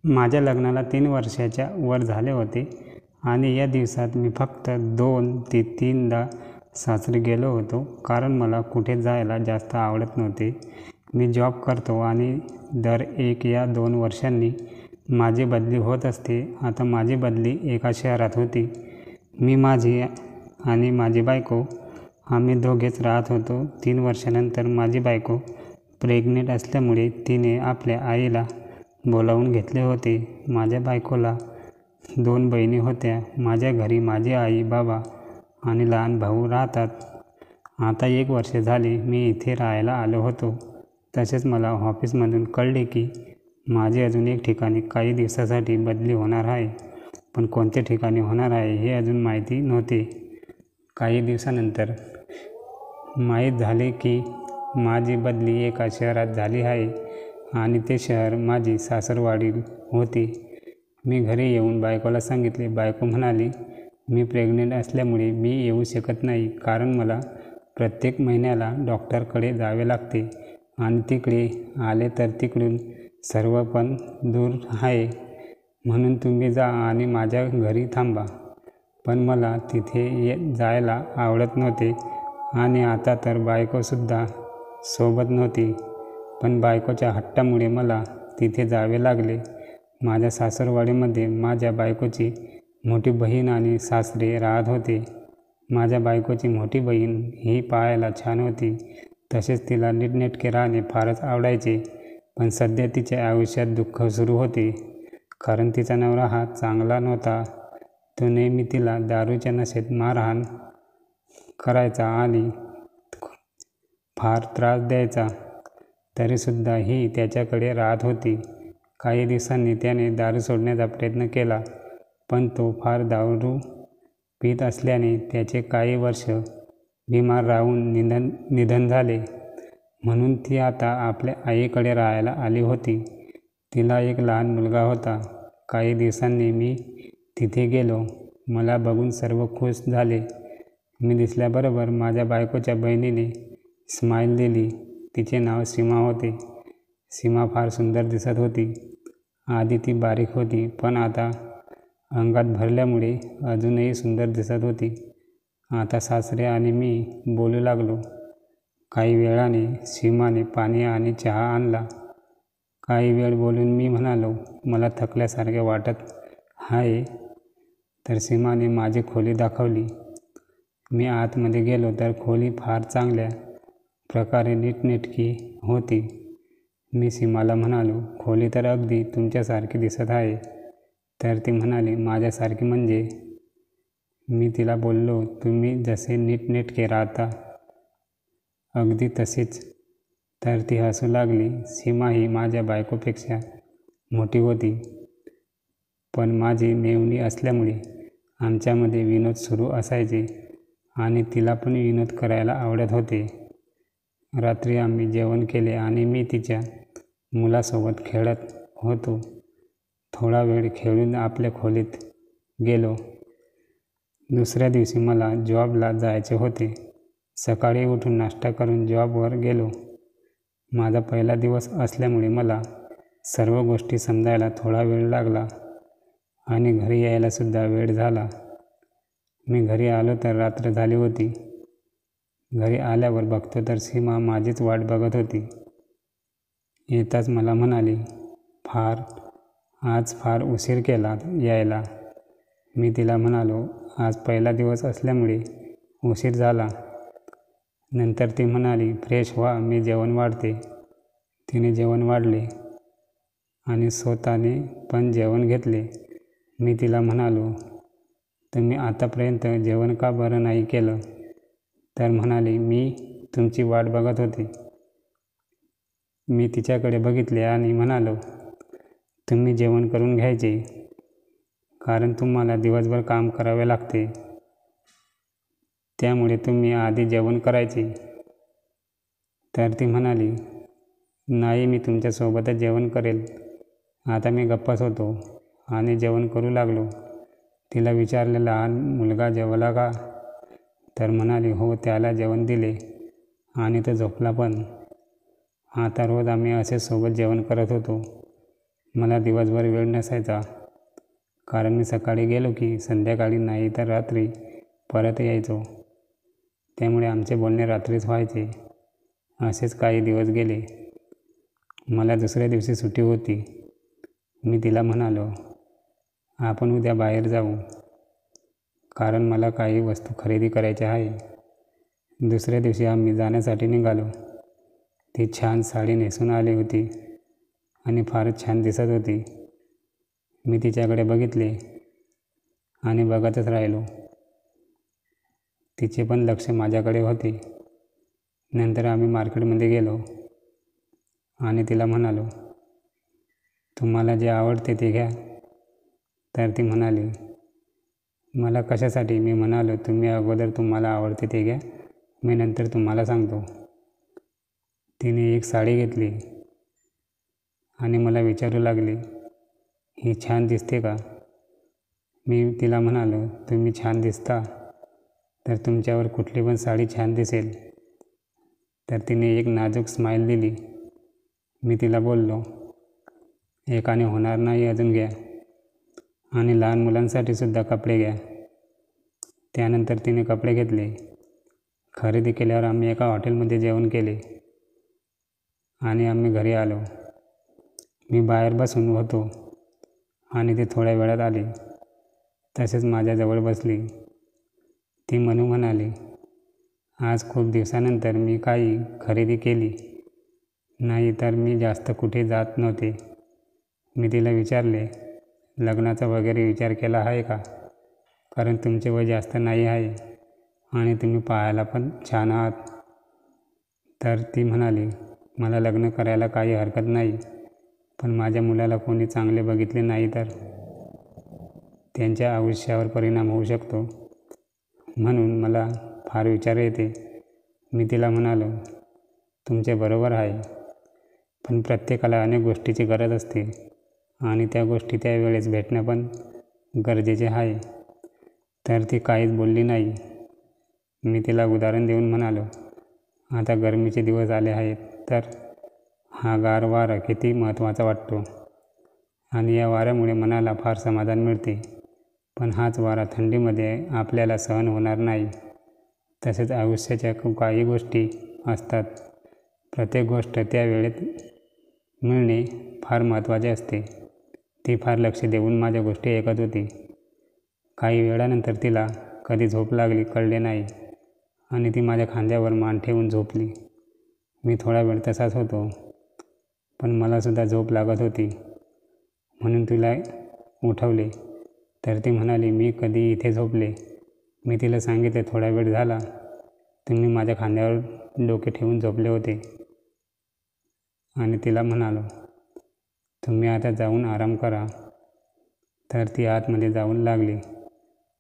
माझ्या लग्नाला 3 वर्षाच्या वर झाले होते आणि या दिवसात मी फक्त 2 ते 3दा सासरी गेलो होतो, कारण मला कुठे जायला जास्त आवडत नव्हते. मी जॉब करतो आणि दर 1 या 2 वर्षांनी माझी बदली होत असते. आता माझी बदली एका शहरात होती. मी, माझी आणि माझी बायको आम्ही दोघेच राहत होतो. 3 वर्षानंतर माझी बायको प्रेग्नेंट असल्यामुळे तिने आपल्या आईला बोलावून घेतले होते. माझ्या बायकोला 2 बहिणी होत्या. माझ्या घरी माझी आई, बाबा आणि लहान भाऊ राहतात. आता 1 वर्ष झाले मी इथे राहायला आलो होतो. तसेच मला ऑफिसमधून कळले की माझी अजून एक ठिकाणी काही दिवसासाठी बदली होणार आहे, पण कोणत्या ठिकाणी होणार आहे हे अजून माहिती नव्हते. काही दिवसानंतर माहीत झाले की माझी बदली एका शहरात झाली आहे आणि ते शहर माझी सासरवाडी होते. मी घरी येऊन बायकोला सांगितले. बायको म्हणाली, मी प्रेग्नेंट असल्यामुळे मी येऊ शकत नाही, कारण मला प्रत्येक महिन्याला डॉक्टरकडे जावे लागते आणि तिकडे आले तर तिकडून सर्व पण दूर आहे, म्हणून तुम्ही जा आणि माझ्या घरी थांबा. पण मला तिथे जायला आवडत नव्हते आणि आता तर बायकोसुद्धा सोबत नव्हती, पण बायकोच्या हट्टामुळे मला तिथे जावे लागले. माझ्या सासरवाडीमध्ये माझ्या बायकोची मोठी बहीण आणि सासरे राहत होते. माझ्या बायकोची मोठी बहीण ही पाहायला छान होती, तसेच तिला नीटनेटके राहणे फारच आवडायचे. पण सध्या तिच्या आयुष्यात दुःख सुरू होते, कारण तिचा नवरा हा चांगला नव्हता. तो नेहमी तिला दारूच्या नशेत मारहाण करायचा आणि फार त्रास द्यायचा. तरीसुद्धा ही त्याच्याकडे राहत होती. काही दिवसांनी त्याने दारू सोडण्याचा प्रयत्न केला, पण तो फार दारू पीत असल्याने त्याचे काही वर्ष बिमार राहून निधन झाले. म्हणून ती आता आपल्या आईकडे राहायला आली होती. तिला एक लहान मुलगा होता. काही दिवसांनी मी तिथे गेलो. मला बघून सर्व खुश झाले. मी दिसल्याबरोबर माझ्या बायकोच्या बहिणीने स्माईल दिली. तिचे नाव सीमा होते. सीमा फार सुंदर दिसत होती. आधी ती बारीक होती, पण आता अंगात भरल्यामुळे अजूनही सुंदर दिसत होती. आता सासरे आणि मी बोलू लागलो. काही वेळाने सीमाने पाणी आणि चहा आणला. काही वेळ बोलून मी म्हणालो, मला थकल्यासारखे वाटत आहे. तर सीमाने माझी खोली दाखवली. मी आतमध्ये गेलो तर खोली फार चांगल्या प्रकारे नीटनेटकी होती. मी सीमाला म्हणालो, खोली तर अगदी तुमच्यासारखी दिसत आहे. तर ती म्हणाली, माझ्यासारखी म्हणजे? मी तिला बोललो, तुम्ही जसे नीटनेटके राहता अगदी तशीच. तर ती हसू लागली. सीमा ही माझ्या बायकोपेक्षा मोठी होती, पण माझी मेव्हणी असल्यामुळे आमच्यामध्ये विनोद सुरू असायचे आणि तिला पण विनोद करायला आवडत होते. रात्री आम्ही जेवण केले आणि मी तिच्या मुलासोबत खेळत होतो. थोडा वेळ खेळून आपल्या खोलीत गेलो. दुसऱ्या दिवशी मला जॉबला जायचे होते. सकाळी उठून नाश्ता करून जॉबवर गेलो. माझा पहिला दिवस असल्यामुळे मला सर्व गोष्टी समजायला थोडा वेळ लागला आणि घरी यायलासुद्धा वेळ झाला. मी घरी आलो तर रात्र झाली होती. घरी आल्यावर बघतो तर सीमा माझीच वाट बघत होती. येताच मला म्हणाली, आज फार उशीर केला यायला. मी तिला म्हणालो, आज पहिला दिवस असल्यामुळे उशीर झाला. नंतर ती म्हणाली, फ्रेश व्हा, मी जेवण वाढते. तिने जेवण वाढले आणि स्वतःने पण जेवण घेतले. मी तिला म्हणालो, तुम्ही आतापर्यंत जेवण का बरं नाही केलं? तर म्हणाली, मी तुमची वाट बघत होते. मी तिच्याकडे बघितले आणि म्हणालो, तुम्ही जेवण करून घ्यायचे, कारण तुम्हाला दिवसभर काम करावे लागते, त्यामुळे तुम्ही आधी जेवण करायचे. तर ती म्हणाली, नाही, मी तुमच्यासोबतच जेवण करेल. आता मी गप्पच होतो आणि जेवण करू लागलो. तिला विचारले, लहान मुलगा जेवला का? तर म्हणाली, हो, त्याला जेवण दिले आणि तो झोपला पण. आता रोज आम्ही असे सोबत जेवण करत होतो. मला दिवसभर वेळ नसायचा, कारण मी सकाळी गेलो की संध्याकाळी नाही तर रात्री परत यायचो. त्यामुळे आमचे बोलणे रात्रीच व्हायचे. असेच काही दिवस गेले. मला दुसऱ्या दिवशी सुट्टी होती. मी तिला म्हणालो, आपण उद्या बाहेर जाऊ, कारण मला काही वस्तू खरेदी करायच्या आहे. दुसऱ्या दिवशी आम्ही जाण्यासाठी निघालो. ती छान साडी नेसून आली होती आणि फारच छान दिसत होती. मी तिच्याकडे बघितले आणि बघतच राहिलो. तिचे पण लक्ष माझ्याकडे होते. नंतर आम्ही मार्केटमध्ये गेलो आणि तिला म्हणालो, तुम्हाला जे आवडते ते घ्या. तर ती म्हणाली, मला कशासाठी? मी म्हणालो, तुम्ही अगोदर तुम्हाला आवडते ते घ्या, मी नंतर तुम्हाला सांगतो. तिने एक साडी घेतली आणि मला विचारू लागली, ही छान दिसते का? मी तिला म्हणालो, तुम्ही छान दिसता तर तुमच्यावर कुठली पण साडी छान दिसेल. तर तिने एक नाजूक स्माईल दिली. मी तिला बोललो, एकाने होणार नाही, अजून घ्या, आणि लहान मुलांसाठी सुद्धा कपडे घ्या. त्यानंतर तिने कपडे घेतले. खरेदी केल्यावर आम्ही एका हॉटेलमध्ये जेवण केले आणि आम्ही घरी आलो. मी बाहेर बसून होतो आणि ती थोड्या वेळात आली. तसेच माझ्याजवळ बसली. ती मनू म्हणाली, आज खूप दिवसानंतर मी काही खरेदी केली नाही, तर मी जास्त कुठे जात नव्हते. मी तिला विचारले, लग्नाचा वगैरे विचार केला आहे का? कारण तुमचे वय जास्त नाही आहे आणि तुम्ही पाहायला पण छान आहात. तर ती म्हणाली, मला लग्न करायला काही हरकत नाही, पण माझ्या मुलाला कोणी चांगले बघितले नाही तर त्यांच्या आयुष्यावर परिणाम होऊ शकतो, म्हणून मला फार विचार येते. मी तिला म्हणालो, तुमचे बरोबर आहे, पण प्रत्येकाला अनेक गोष्टीची गरज असते आणि त्या गोष्टी त्यावेळेस भेटणं पण गरजेचे आहे. तर ती काहीच बोलली नाही. मी तिला उदाहरण देऊन म्हणालो, आता गरमीचे दिवस आले आहेत, तर हा गार वारा किती महत्त्वाचा वाटतो आणि या वाऱ्यामुळे मनाला फार समाधान मिळते. पण हाच वारा थंडीमध्ये आपल्याला सहन होणार नाही. तसेच आयुष्याच्या काही गोष्टी असतात. प्रत्येक गोष्ट त्या वेळेत मिळणे फार महत्त्वाचे असते. ती फार लक्ष देऊन माझ्या गोष्टी ऐकत होती. काही वेळानंतर तिला कधी झोप लागली कळले नाही आणि ती माझ्या खांद्यावर मान ठेवून झोपली. मी थोडा वेळ तसाच होतो, पण मलासुद्धा झोप लागत होती, म्हणून तिला उठवले. तर ती म्हणाली, मी कधी इथे झोपले? मी तिला सांगितले, थोडा वेळ झाला तुम्ही माझ्या खांद्यावर डोके ठेवून झोपले होते. आणि तिला म्हणालो, तुम्ही आता जाऊन आराम करा. तर ती आतमध्ये जाऊन लागली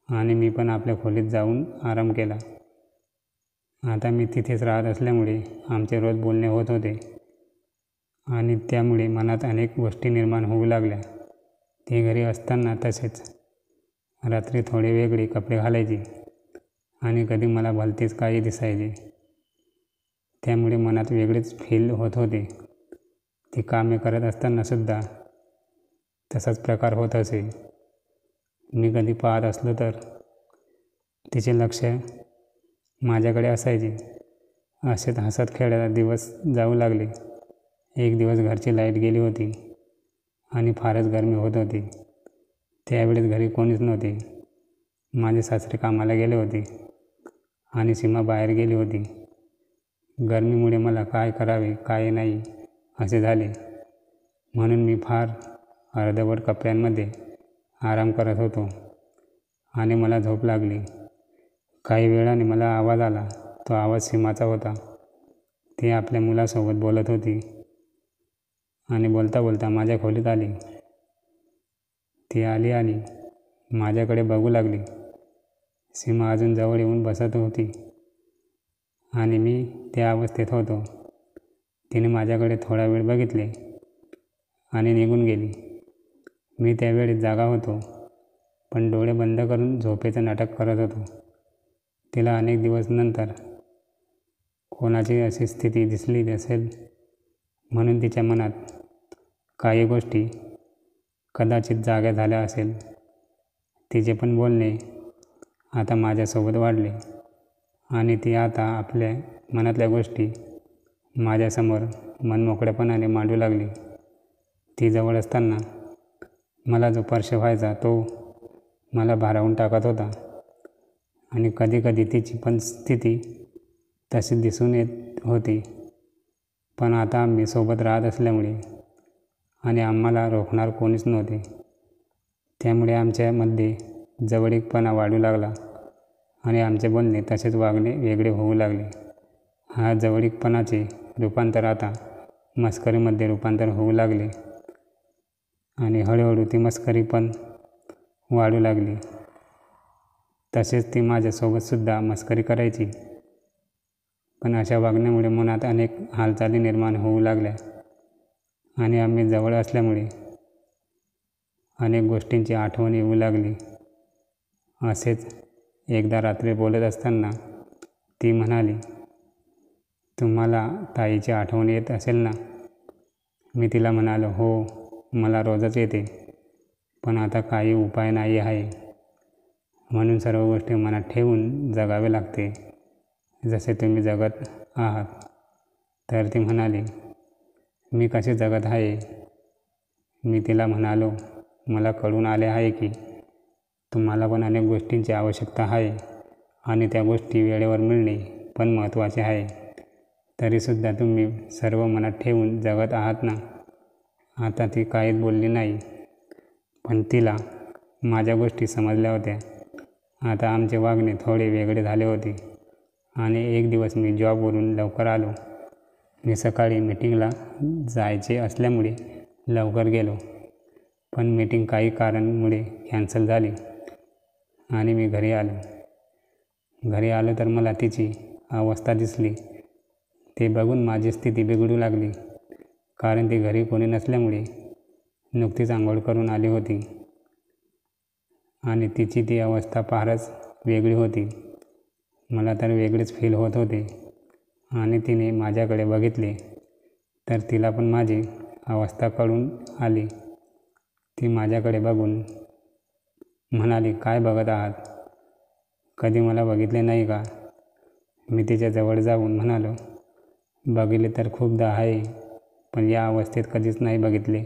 आणि मी पण आपल्या खोलीत जाऊन आराम केला. आता मी तिथेच राहत असल्यामुळे आमचे रोज बोलणे होत होते आणि त्यामुळे मनात अनेक गोष्टी निर्माण होऊ लागल्या. ती घरी असताना तसेच रात्री थोडे वेगळे कपडे घालायची आणि कधी मला भलतेच काही दिसायचे. त्यामुळे मनात वेगळेच फील होत होते. ती कामे करत असतानासुद्धा तसाच प्रकार होत असे. मी कधी पाहत असलो तर तिचे लक्ष माझ्याकडे असायचे. असेच हसत खेळत दिवस जाऊ लागले. एक दिवस घरची लाईट गेली होती आणि फारच गरमी होत होती. त्यावेळेस घरी कोणीच नव्हते. माझे सासरे कामाला गेले होते आणि सीमा बाहेर गेली होती. गरमीमुळे मला काय करावे काय नाही असे झाले, म्हणून मी फार अर्धवट कपड्यांमध्ये आराम करत होतो आणि मला झोप लागली. काही वेळाने मला आवाज आला. तो आवाज सीमाचा होता. ती आपल्या मुलासोबत बोलत होती आणि बोलता बोलता माझ्या खोलीत आली. ती आली आणि माझ्याकडे बघू लागली. सीमा अजून जवळ येऊन बसत होती आणि मी त्या अवस्थेत होतो. तिने माझ्याकडे थोडा वेळ बघितले आणि निघून गेली. मी त्यावेळी जागा होतो, पण डोळे बंद करून झोपेचं नाटक करत होतो. तिला अनेक दिवस नंतर कोणाची अशी स्थिती दिसली असेल, म्हणून तिच्या मनात काही गोष्टी कदाचित जाग्या झाल्या असेल. तिचे पण बोलणे आता माझ्यासोबत वाढले आणि ती आता आपल्या मनातल्या गोष्टी माझ्यासमोर मनमोकळेपणाने मांडू लागली. ती जवळ असताना मला जो स्पर्श व्हायचा तो मला भारावून टाकत होता आणि कधीकधी तिची पण स्थिती तशी दिसून येत होती. पण आता आम्ही सोबत राहत असल्यामुळे आणि आम्हाला रोखणार कोणीच नव्हते, त्यामुळे आमच्यामध्ये जवळीकपणा वाढू लागला आणि आमचे बोलणे तसेच वागणे वेगळे होऊ लागले. हा जवळीकपणाचे रूपांतर आता मस्करीमध्ये रूपांतर होऊ लागले आणि हळूहळू ती मस्करी पण वाढू लागली. तसेच ती माझ्यासोबतसुद्धा मस्करी करायची. पण अशा वागण्यामुळे मनात अनेक हालचाली निर्माण होऊ लागल्या आणि आम्ही जवळ असल्यामुळे अनेक गोष्टींची आठवण येऊ लागली. असेच एकदा रात्री बोलत असताना ती म्हणाली, तुम्हाला ताईची आठवण येत असेल ना? मी तिला म्हणालो, हो, मला रोजच येते, पण आता काही उपाय नाही आहे, म्हणून सर्व गोष्टी मनात ठेवून जगावे लागते, जसे तुम्ही जगत आहात. तर ती म्हणाली, मी कसे जगत आहे? मी तिला म्हणालो, मला कळून आले आहे की तुम्हाला पण अनेक गोष्टींची आवश्यकता आहे आणि त्या गोष्टी वेळेवर मिळणे पण महत्त्वाचे आहे. तरीसुद्धा तुम्ही सर्व मनात ठेवून जगत आहात ना? आता ती काहीच बोलली नाही, पण तिला माझ्या गोष्टी समजल्या होत्या. आता आमचे वागणे थोडे वेगळे झाले होते आणि एक दिवस मी जॉबवरून लवकर आलो. मी सकाळी मीटिंगला जायचे असल्यामुळे लवकर गेलो, पण मीटिंग काही कारणामुळे कॅन्सल झाली आणि मी घरी आलो तर मला तिची अवस्था दिसली. ते बघून माझी स्थिती बिघडू लागली, कारण ती घरी कोणी नसल्यामुळे नुकतीच आंघोळ करून आली होती आणि तिची ती अवस्था फारच वेगळी होती. मला तर वेगळेच फील होत होते आणि तिने माझ्याकडे बघितले तर तिला पण माझी अवस्था कळून आली. ती माझ्याकडे बघून म्हणाली, काय बघत आहात? कधी मला बघितले नाही का? मी तिच्या जवळ जाऊन म्हणालो, बघितले तर खूपदा आहे, पण या अवस्थेत कधीच नाही बघितले.